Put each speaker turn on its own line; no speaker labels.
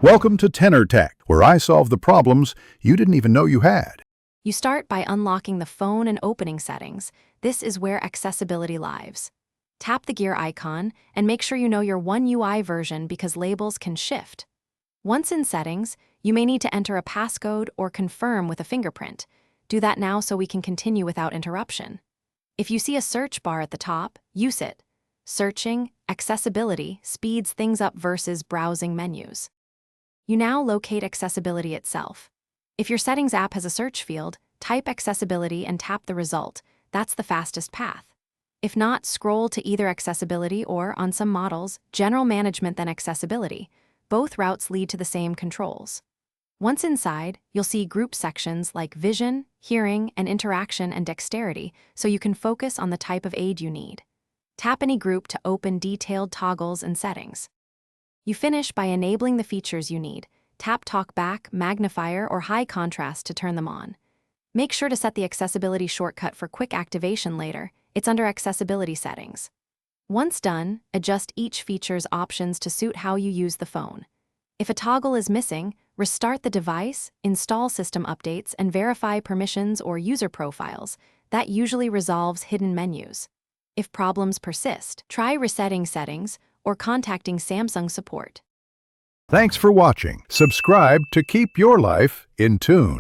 Welcome to Tenor Tech, where I solve the problems you didn't even know you had.
You start by unlocking the phone and opening settings. This is where accessibility lives. Tap the gear icon and make sure you know your One UI version because labels can shift. Once in settings, you may need to enter a passcode or confirm with a fingerprint. Do that now so we can continue without interruption. If you see a search bar at the top, use it. Searching, accessibility speeds things up versus browsing menus. You now locate accessibility itself. If your settings app has a search field, type accessibility and tap the result. That's the fastest path. If not, scroll to either accessibility or, on some models, general management then accessibility. Both routes lead to the same controls. Once inside, you'll see group sections like vision, hearing, and interaction and dexterity, so you can focus on the type of aid you need. Tap any group to open detailed toggles and settings. You finish by enabling the features you need. Tap TalkBack, magnifier, or high contrast to turn them on. Make sure to set the accessibility shortcut for quick activation later. It's under accessibility settings. Once done, adjust each feature's options to suit how you use the phone. If a toggle is missing, restart the device, install system updates, and verify permissions or user profiles. That usually resolves hidden menus. If problems persist, try resetting settings or contacting Samsung support.
Thanks for watching. Subscribe to keep your life in tune.